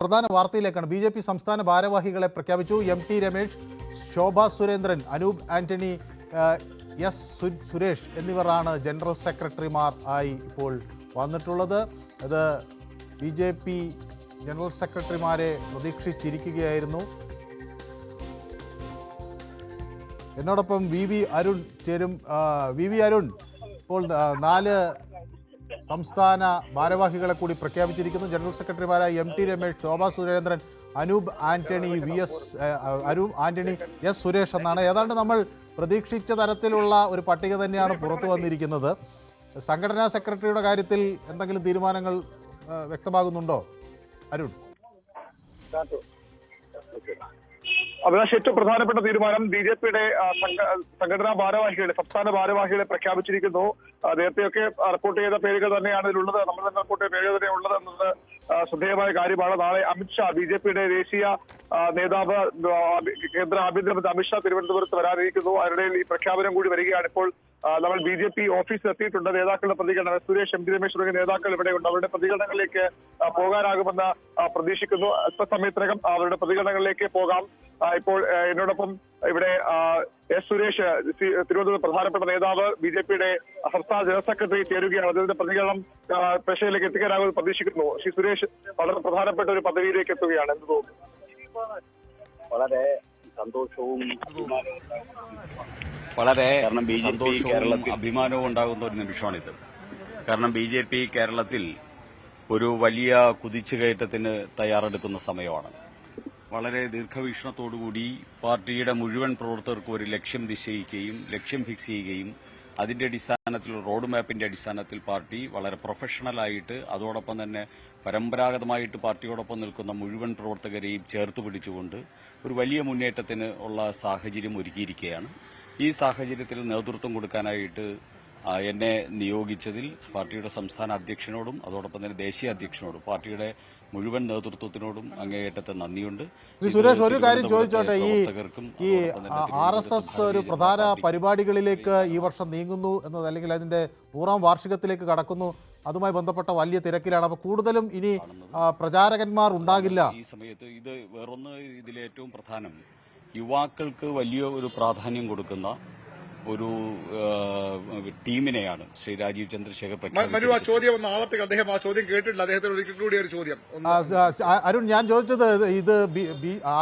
പ്രധാന വാർത്തയിലേക്കാണ്. ബി.ജെ.പി. സംസ്ഥാന ഭാരവാഹികളെ പ്രഖ്യാപിച്ചു. എം.ടി. രമേശ്, ശോഭാ സുരേന്ദ്രൻ, അനൂപ് ആന്റണി, എസ്. സുരേഷ് എന്നിവരാണ് ജനറൽ സെക്രട്ടറിമാർ ആയി ഇപ്പോൾ വന്നിട്ടുള്ളത്. അത് ബി.ജെ.പി. ജനറൽ സെക്രട്ടറിമാരെ പ്രതീക്ഷിച്ചിരിക്കുകയായിരുന്നു. എന്നോടൊപ്പം വി അരുൺ ചേരും. വി അരുൺ, ഇപ്പോൾ 4 സംസ്ഥാന ഭാരവാഹികളെ കൂടി പ്രഖ്യാപിച്ചിരിക്കുന്നു. ജനറൽ സെക്രട്ടറിമാരായ എം.ടി. രമേശ്, ശോഭാ സുരേന്ദ്രൻ, അനൂപ് ആന്റണി, എസ്. സുരേഷ് എന്നാണ്. ഏതാണ്ട് നമ്മൾ പ്രതീക്ഷിച്ച തരത്തിലുള്ള ഒരു പട്ടിക തന്നെയാണ് പുറത്തു വന്നിരിക്കുന്നത്. സംഘടനാ സെക്രട്ടറിയുടെ കാര്യത്തിൽ എന്തെങ്കിലും തീരുമാനങ്ങൾ വ്യക്തമാകുന്നുണ്ടോ അരുൺ? അഭിലാഷ്, ഏറ്റവും പ്രധാനപ്പെട്ട തീരുമാനം ബി.ജെ.പിയുടെ സംഘടനാ ഭാരവാഹികളെ, സംസ്ഥാന ഭാരവാഹികളെ പ്രഖ്യാപിച്ചിരിക്കുന്നു. നേരത്തെയൊക്കെ റിപ്പോർട്ട് ചെയ്ത പേരുകൾ തന്നെയാണ് ഇതിലുള്ളത്. നമ്മൾ തന്നെ റിപ്പോർട്ട് ചെയ്ത പേരുകൾ തന്നെ ഉള്ളത് എന്നത് ശ്രദ്ധേയമായ കാര്യമാണ്. നാളെ അമിത്ഷാ, ബി.ജെ.പിയുടെ ദേശീയ നേതാവ്, കേന്ദ്ര ആഭ്യന്തരമന്ത്രി അമിത്ഷാ തിരുവനന്തപുരത്ത് വരാനിരിക്കുന്നു. അവരുടെ ഈ പ്രഖ്യാപനം കൂടി വരികയാണ്. ഇപ്പോൾ നമ്മൾ ബി.ജെ.പി. ഓഫീസിൽ എത്തിയിട്ടുണ്ട്. നേതാക്കളുടെ പ്രതികരണം, സുരേഷ്, എം.ടി. രമേശ് തുടങ്ങിയ നേതാക്കൾ ഇവിടെയുണ്ട്. അവരുടെ പ്രതികരണങ്ങളിലേക്ക് പോകാനാകുമെന്ന് പ്രതീക്ഷിക്കുന്നു. അല്പസമയത്തിനകം അവരുടെ പ്രതികരണങ്ങളിലേക്ക് പോകാം. ഇപ്പോൾ എന്നോടൊപ്പം ഇവിടെ എസ്. സുരേഷ്, തിരുവനന്തപുരം പ്രധാനപ്പെട്ട നേതാവ്, ബി.ജെ.പിയുടെ സംസ്ഥാന ജനറൽ സെക്രട്ടറി ചേരുകയാണ്. അദ്ദേഹത്തിന്റെ പ്രതികരണം പ്രേക്ഷകരിലേക്ക് എത്തിക്കാനാകുമെന്ന് പ്രതീക്ഷിക്കുന്നു. ശ്രീ സുരേഷ്, വളരെ പ്രധാനപ്പെട്ട ഒരു പദവിയിലേക്ക് എത്തുകയാണ്. എന്ത് തോന്നുന്നു? വളരെ സന്തോഷവും അഭിമാനവും ഉണ്ടാകുന്ന ഒരു നിമിഷമാണിത്. കാരണം ബി.ജെ.പി. കേരളത്തിൽ ഒരു വലിയ കുതിച്ചുകയറ്റത്തിന് തയ്യാറെടുക്കുന്ന സമയമാണ്. വളരെ ദീർഘവീക്ഷണത്തോടുകൂടി പാർട്ടിയുടെ മുഴുവൻ പ്രവർത്തകർക്കും ഒരു ലക്ഷ്യം നിശ്ചയിക്കുകയും ലക്ഷ്യം ഫിക്സ് ചെയ്യുകയും അതിന്റെ അടിസ്ഥാനത്തിൽ, റോഡ് മാപ്പിന്റെ അടിസ്ഥാനത്തിൽ പാർട്ടി വളരെ പ്രൊഫഷണലായിട്ട്, അതോടൊപ്പം തന്നെ പരമ്പരാഗതമായിട്ട് പാർട്ടിയോടൊപ്പം നിൽക്കുന്ന മുഴുവൻ പ്രവർത്തകരെയും ചേർത്ത് പിടിച്ചുകൊണ്ട് ഒരു വലിയ മുന്നേറ്റത്തിന് ഉള്ള സാഹചര്യം ഒരുക്കിയിരിക്കുകയാണ്. ഈ സാഹചര്യത്തിൽ നേതൃത്വം കൊടുക്കാനായിട്ട് എന്നെ നിയോഗിച്ചതിൽ പാർട്ടിയുടെ സംസ്ഥാന അധ്യക്ഷനോടും അതോടൊപ്പം തന്നെ ദേശീയ അധ്യക്ഷനോടും പാർട്ടിയുടെ മുഴുവൻ നേതൃത്വത്തിനോടും അങ്ങേയറ്റത്തെ നന്ദിയുണ്ട്. സുരേഷ്, ഒരു കാര്യം ചോദിച്ചോട്ടെ, ഈ RSS ഒരു പ്രധാന പരിപാടികളിലേക്ക് ഈ വർഷം നീങ്ങുന്നു എന്നത്, അല്ലെങ്കിൽ അതിന്റെ 100ാം വാർഷികത്തിലേക്ക് കടക്കുന്നു, അതുമായി ബന്ധപ്പെട്ട വലിയ തിരക്കിലാണ്. അപ്പോൾ കൂടുതലും ഇനി പ്രചാരകന്മാർ ഉണ്ടാകില്ല ഈ സമയത്ത്. ഇത് വേറൊന്ന്, ഇതിലേറ്റവും പ്രധാനം യുവാക്കൾക്ക് വലിയ ഒരു പ്രാധാന്യം കൊടുക്കുന്ന ഒരു ടീമിനെയാണ് ശ്രീ രാജീവ് ചന്ദ്രശേഖർ അരുൺ, ഞാൻ ചോദിച്ചത്, ഇത്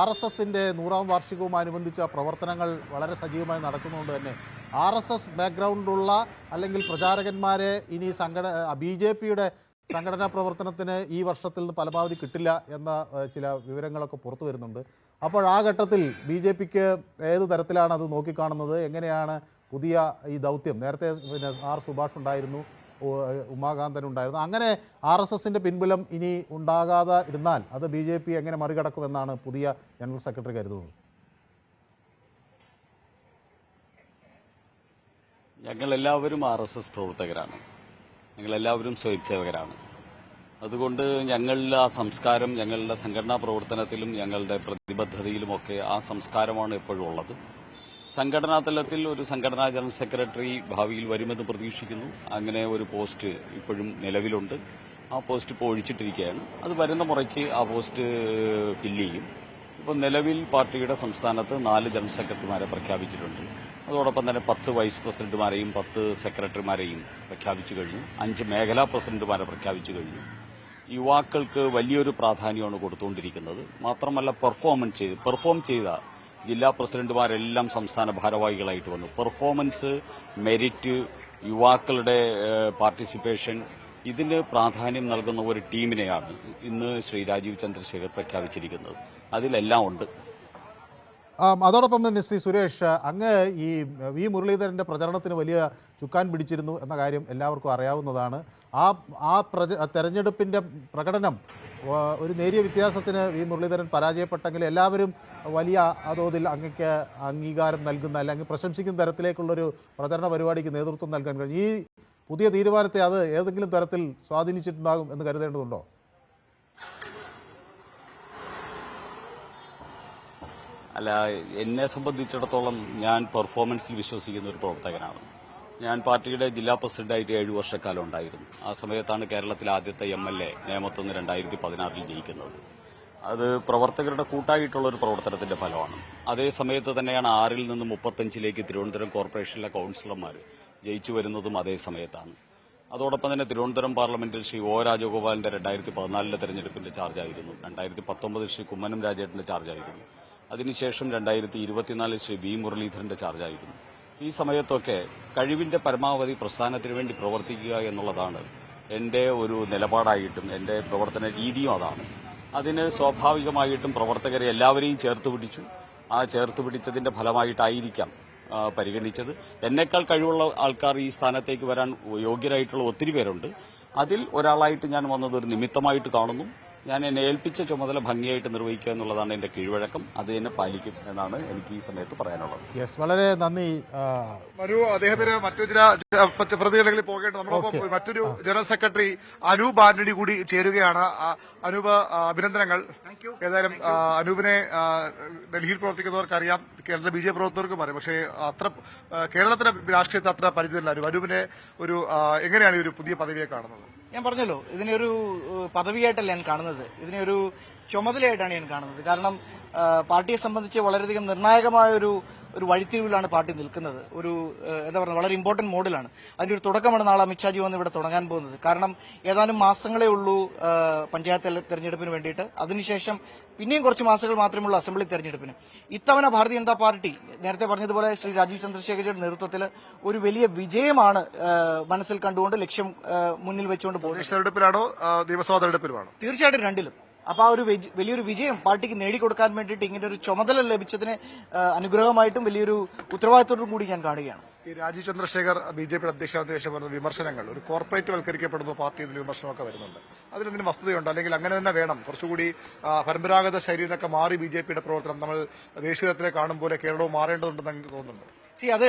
RSSന്റെ 100ാം വാർഷികവുമനുബന്ധിച്ച പ്രവർത്തനങ്ങൾ വളരെ സജീവമായി നടക്കുന്നതുകൊണ്ട് തന്നെ RSS ബാക്ക്ഗ്രൗണ്ടുള്ള അല്ലെങ്കിൽ പ്രചാരകന്മാരെ ഇനി ബി.ജെ.പിയുടെ സംഘടനാ പ്രവർത്തനത്തിന് ഈ വർഷത്തിൽ നിന്ന് പരമാവധി കിട്ടില്ല എന്ന ചില വിവരങ്ങളൊക്കെ പുറത്തു വരുന്നുണ്ട്. അപ്പോൾ ആ ഘട്ടത്തിൽ ബി.ജെ.പിക്ക് ഏത് തരത്തിലാണ് അത് നോക്കിക്കാണുന്നത്? എങ്ങനെയാണ് പുതിയ ഈ ദൗത്യം? നേരത്തെ ആർ. സുഭാഷ് ഉണ്ടായിരുന്നു, ഉമാകാന്തൻ ഉണ്ടായിരുന്നു. അങ്ങനെ RSSന്റെ പിൻബലം ഇനി ഉണ്ടാകാതെ ഇരുന്നാൽ അത് ബി.ജെ.പി. എങ്ങനെ മറികടക്കുമെന്നാണ് പുതിയ ജനറൽ സെക്രട്ടറി കരുതുന്നത്? ഞങ്ങളെല്ലാവരും RSS പ്രവർത്തകരാണ്, ഞങ്ങളെല്ലാവരും സ്വയംസേവകരാണ്. അതുകൊണ്ട് ഞങ്ങളുടെ ആ സംസ്കാരം, ഞങ്ങളുടെ സംഘടനാ പ്രവർത്തനത്തിലും ഞങ്ങളുടെ പ്രതിബദ്ധതയിലുമൊക്കെ ആ സംസ്കാരമാണ് എപ്പോഴും ഉള്ളത്. സംഘടനാ തലത്തിൽ ഒരു സംഘടനാ ജനറൽ സെക്രട്ടറി ഭാവിയിൽ വരുമെന്ന് പ്രതീക്ഷിക്കുന്നു. അങ്ങനെ ഒരു പോസ്റ്റ് ഇപ്പോഴും നിലവിലുണ്ട്. ആ പോസ്റ്റ് ഇപ്പോൾ ഒഴിച്ചിട്ടിരിക്കുകയാണ്. അത് വരുന്ന മുറയ്ക്ക് ആ പോസ്റ്റ് ഫില്ല് ചെയ്യും. ഇപ്പോൾ നിലവിൽ പാർട്ടിയുടെ സംസ്ഥാനത്ത് 4 ജനറൽ സെക്രട്ടറിമാരെ പ്രഖ്യാപിച്ചിട്ടുണ്ട്. അതോടൊപ്പം തന്നെ 10 വൈസ് പ്രസിഡന്റുമാരെയും 10 സെക്രട്ടറിമാരെയും പ്രഖ്യാപിച്ചു കഴിഞ്ഞു. 5 മേഖലാ പ്രസിഡന്റുമാരെ പ്രഖ്യാപിച്ചു കഴിഞ്ഞു. യുവാക്കൾക്ക് വലിയൊരു പ്രാധാന്യമാണ് കൊടുത്തുകൊണ്ടിരിക്കുന്നത്. മാത്രമല്ല, പെർഫോം ചെയ്ത ജില്ലാ പ്രസിഡന്റുമാരെല്ലാം സംസ്ഥാന ഭാരവാഹികളായിട്ട് വന്നു. പെർഫോമൻസ്, മെരിറ്റ്, യുവാക്കളുടെ പാർട്ടിസിപ്പേഷൻ, ഇതിന് പ്രാധാന്യം നൽകുന്ന ഒരു ടീമിനെയാണ് ഇന്ന് ശ്രീ രാജീവ് ചന്ദ്രശേഖർ പ്രഖ്യാപിച്ചിരിക്കുന്നത്. അതിലെല്ലാം ഉണ്ട്. അതോടൊപ്പം തന്നെ ശ്രീ സുരേഷ്, അങ്ങ് ഈ വി മുരളീധരൻ്റെ പ്രചരണത്തിന് വലിയ ചുക്കാൻ പിടിച്ചിരുന്നു എന്ന കാര്യം എല്ലാവർക്കും അറിയാവുന്നതാണ്. തെരഞ്ഞെടുപ്പിൻ്റെ പ്രകടനം ഒരു നേരിയ വ്യത്യാസത്തിന് വി മുരളീധരൻ പരാജയപ്പെട്ടെങ്കിൽ എല്ലാവരും വലിയ തോതിൽ അങ്ങക്ക് അംഗീകാരം നൽകുന്ന, അല്ലെങ്കിൽ പ്രശംസിക്കുന്ന തരത്തിലേക്കുള്ളൊരു പ്രചരണ പരിപാടിക്ക് നേതൃത്വം നൽകാൻ കഴിഞ്ഞു. ഈ പുതിയ തീരുമാനത്തെ അത് ഏതെങ്കിലും തരത്തിൽ സ്വാധീനിച്ചിട്ടുണ്ടാകും എന്ന് കരുതേണ്ടതുണ്ടോ? അല്ല, എന്നെ സംബന്ധിച്ചിടത്തോളം ഞാൻ പെർഫോമൻസിൽ വിശ്വസിക്കുന്ന ഒരു പ്രവർത്തകനാണ്. ഞാൻ പാർട്ടിയുടെ ജില്ലാ പ്രസിഡന്റായിട്ട് 7 വർഷക്കാലം ഉണ്ടായിരുന്നു. ആ സമയത്താണ് കേരളത്തിലെ ആദ്യത്തെ MLA നേമത്തുനിന്ന് 2016 ജയിക്കുന്നത്. അത് പ്രവർത്തകരുടെ കൂട്ടായിട്ടുള്ള ഒരു പ്രവർത്തനത്തിന്റെ ഫലമാണ്. അതേ സമയത്ത് തന്നെയാണ് 6-ൽ നിന്ന് 35-ലേക്ക് തിരുവനന്തപുരം കോർപ്പറേഷനിലെ കൌൺസിലർമാർ ജയിച്ചു വരുന്നതും അതേ സമയത്താണ്. അതോടൊപ്പം തന്നെ തിരുവനന്തപുരം പാർലമെന്റിൽ ശ്രീ ഒ രാജഗോപാലിന്റെ 2014 തെരഞ്ഞെടുപ്പിന്റെ ചാർജായിരുന്നു. 2019 ശ്രീ കുമ്മനം രാജേട്ടന്റെ ചാർജായിരുന്നു. അതിനുശേഷം 2024 ശ്രീ വി മുരളീധരന്റെ ചാർജായിരുന്നു. ഈ സമയത്തൊക്കെ കഴിവിന്റെ പരമാവധി പ്രസ്ഥാനത്തിന് വേണ്ടി പ്രവർത്തിക്കുക എന്നുള്ളതാണ് എന്റെ ഒരു നിലപാടായിട്ടും എന്റെ പ്രവർത്തന രീതിയും അതാണ്. അതിന് സ്വാഭാവികമായിട്ടും പ്രവർത്തകരെ എല്ലാവരെയും ചേർത്ത് പിടിച്ചു. ആ ചേർത്ത് പിടിച്ചതിന്റെ ഫലമായിട്ടായിരിക്കാം പരിഗണിച്ചത്. എന്നേക്കാൾ കഴിവുള്ള ആൾക്കാർ ഈ സ്ഥാനത്തേക്ക് വരാൻ യോഗ്യരായിട്ടുള്ള ഒത്തിരി പേരുണ്ട്. അതിൽ ഒരാളായിട്ട് ഞാൻ വന്നത് ഒരു നിമിത്തമായിട്ട് കാണുന്നു. ഞാൻ എന്നെ ഏൽപ്പിച്ച ചുമതല ഭംഗിയായിട്ട് നിർവഹിക്കുക എന്നുള്ളതാണ് എന്റെ കീഴ്വഴക്കം. അത് തന്നെ പാലിക്കും എന്നാണ് എനിക്ക് ഈ സമയത്ത് പറയാനുള്ളത്. യെസ്, വളരെ നന്ദി. അദ്ദേഹത്തിന് മറ്റു ചില പ്രതികളിൽ പോകേണ്ടത് നമ്മളൊപ്പം മറ്റൊരു ജനറൽ സെക്രട്ടറി അനൂപ് ആന്റണി കൂടി ചേരുകയാണ്. അനൂപ്, അഭിനന്ദനങ്ങൾ. ഏതായാലും അനൂപിനെ ഡൽഹിയിൽ പ്രവർത്തിക്കുന്നവർക്കറിയാം, കേരളത്തിലെ BJP പ്രവർത്തകർക്കും അറിയാം. പക്ഷേ അത്ര കേരളത്തിലെ രാഷ്ട്രീയത്തെ അത്ര പരിചയമില്ല. അനൂപിനെ എങ്ങനെയാണ് ഈ ഒരു പുതിയ പദവിയെ കാണുന്നത്? ഞാൻ പറഞ്ഞല്ലോ, ഇതിനൊരു പദവിയായിട്ടല്ല ഞാൻ കാണുന്നത്, ഇതിനൊരു ചുമതലയായിട്ടാണ് ഞാൻ കാണുന്നത്. കാരണം പാർട്ടിയെ സംബന്ധിച്ച് വളരെയധികം നിർണായകമായ ഒരു വഴിത്തിരിവിലാണ് പാർട്ടി നിൽക്കുന്നത്. ഒരു എന്താ പറയുക, വളരെ ഇമ്പോർട്ടന്റ് മോഡിലാണ്. അതിന്റെ ഒരു തുടക്കമാണ് നാളെ അമിത്ഷാജി വന്ന് ഇവിടെ തുടങ്ങാൻ പോകുന്നത്. കാരണം ഏതാനും മാസങ്ങളേ ഉള്ളൂ പഞ്ചായത്ത് തെരഞ്ഞെടുപ്പിന് വേണ്ടിയിട്ട്. അതിനുശേഷം പിന്നെയും കുറച്ച് മാസങ്ങൾ മാത്രമേ ഉള്ളൂ അസംബ്ലി തെരഞ്ഞെടുപ്പിന്. ഇത്തവണ ഭാരതീയ ജനതാ പാർട്ടി നേരത്തെ പറഞ്ഞതുപോലെ ശ്രീ രാജീവ് ചന്ദ്രശേഖരയുടെ നേതൃത്വത്തിൽ ഒരു വലിയ വിജയമാണ് മനസ്സിൽ കണ്ടുകൊണ്ട് ലക്ഷ്യം മുന്നിൽ വെച്ചുകൊണ്ട് പോകുന്നത്. തെരഞ്ഞെടുപ്പിലാണോ നിയമസഭാ തെരഞ്ഞെടുപ്പിലുമാണോ? തീർച്ചയായിട്ടും രണ്ടിലും. അപ്പൊ ആ ഒരു വലിയൊരു വിജയം പാർട്ടിക്ക് നേടിക്കൊടുക്കാൻ വേണ്ടിയിട്ട് ഇങ്ങനെ ഒരു ചുമതല ലഭിച്ചതിന് അനുഗ്രഹമായിട്ടും വലിയൊരു ഉത്തരവാദിത്തോടും കൂടി ഞാൻ കാണുകയാണ്. ഈ രാജീവ് ചന്ദ്രശേഖർ BJP അധ്യക്ഷനായ ശേഷം വരുന്ന വിമർശനങ്ങൾ, ഒരു കോർപ്പറേറ്റ് വൽക്കരിക്കപ്പെടുന്ന പാർട്ടി ഇതിൽ വിമർശനമൊക്കെ വരുന്നുണ്ട്. അതിലെന്തെങ്കിലും വസ്തുതയുണ്ട്? അല്ലെങ്കിൽ അങ്ങനെ തന്നെ വേണം, കുറച്ചുകൂടി പരമ്പരാഗത ശൈലിയിൽ നിന്നൊക്കെ മാറി BJPയുടെ പ്രവർത്തനം നമ്മൾ ദേശീയ തലത്തിലെ കാണും പോലെ കേരളവും മാറേണ്ടതുണ്ടെന്ന് എനിക്ക് തോന്നുന്നുണ്ട്. അത്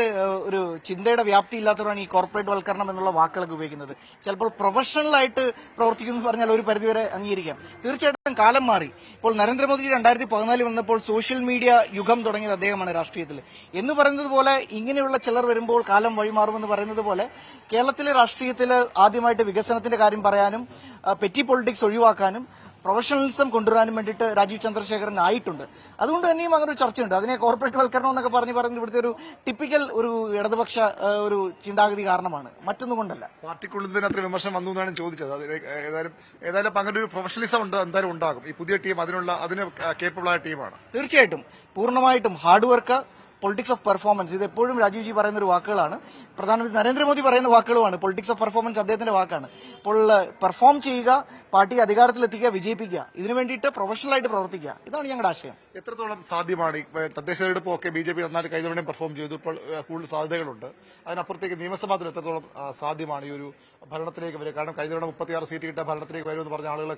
ഒരു ചിന്തയുടെ വ്യാപ്തി ഇല്ലാത്തവരാണ് ഈ കോർപ്പറേറ്റ് വൽക്കരണം എന്നുള്ള വാക്കുകളൊക്കെ ഉപയോഗിക്കുന്നത്. ചിലപ്പോൾ പ്രൊഫഷണലായിട്ട് പ്രവർത്തിക്കുന്നു പറഞ്ഞാൽ ഒരു പരിധിവരെ അംഗീകരിക്കാം. തീർച്ചയായിട്ടും കാലം മാറി. ഇപ്പോൾ നരേന്ദ്രമോദിജി 2014 വന്നപ്പോൾ സോഷ്യൽ മീഡിയ യുഗം തുടങ്ങിയത് അദ്ദേഹമാണ് രാഷ്ട്രീയത്തിൽ. എന്ന് പറയുന്നത് പോലെ ഇങ്ങനെയുള്ള ചിലർ വരുമ്പോൾ കാലം വഴിമാറുമെന്ന് പറയുന്നത് പോലെ കേരളത്തിലെ രാഷ്ട്രീയത്തിൽ ആദ്യമായിട്ട് വികസനത്തിന്റെ കാര്യം പറയാനും പെറ്റി പൊളിറ്റിക്സ് ഒഴിവാക്കാനും പ്രൊഫഷണലിസം കൊണ്ടുവരാനും വേണ്ടിയിട്ട് രാജീവ് ചന്ദ്രശേഖരൻ ആയിട്ടുണ്ട്. അതുകൊണ്ട് തന്നെയും അങ്ങനെ ഒരു ചർച്ചയുണ്ട്. അതിനെ കോർപ്പറേറ്റ് വൽക്കരണം എന്നൊക്കെ പറഞ്ഞ് ഇവിടുത്തെ ഒരു ടിപ്പിക്കൽ ഒരു ഇടതുപക്ഷ ഒരു ചിന്താഗതി കാരണമാണ്, മറ്റൊന്നും കൊണ്ടല്ല. പാർട്ടിക്കുള്ളിൽ തന്നെ അത്ര വിമർശനം വന്നു എന്നാണ് ചോദിച്ചത്. ഏതായാലും അങ്ങനെ ഒരു പ്രൊഫഷണലിസം എന്തായാലും ഉണ്ടാകും. ഈ പുതിയ ടീം അതിന് കേപ്പബിൾ ആയ ടീമാണ്. തീർച്ചയായിട്ടും പൂർണ്ണമായിട്ടും hard work, politics of performance, ഇത് എപ്പോഴും രാജീവ്ജി പറയുന്ന ഒരു വാക്കുകളാണ്. പ്രധാനമന്ത്രി നരേന്ദ്രമോദി പറയുന്ന വാക്കുകളുമാണ്. പൊളിറ്റിക്സ് ഓഫ് പെർഫോമൻസ് അദ്ദേഹത്തിന്റെ വാക്കാണ്. അപ്പോൾ പെർഫോം ചെയ്യുക, പാർട്ടി അധികാരത്തിലെത്തിക്കുക, വിജയിപ്പിക്കുക, ഇതിനു വേണ്ടിയിട്ട് പ്രൊഫഷണലായിട്ട് പ്രവർത്തിക്കുക, ഇതാണ് ഞങ്ങളുടെ ആശയം. എത്രത്തോളം സാധ്യമാണ്? തദ്ദേശ തെരഞ്ഞെടുപ്പൊക്കെ BJP നന്നായിട്ട് കഴിഞ്ഞ തവണയും പെർഫോം ചെയ്തു. ഇപ്പോൾ കൂടുതൽ സാധ്യതകളുണ്ട്. അതിനപ്പുറത്തേക്ക് നിയമസഭയിൽ എത്രത്തോളം സാധ്യമാണ് ഈ ഒരു ഭരണത്തിലേക്ക് വരിക? കാരണം കഴിഞ്ഞ തവണ 36 സീറ്റ് കിട്ടിയ ഭരണത്തിലേക്ക് വരുമെന്ന് പറഞ്ഞ ആളുകൾ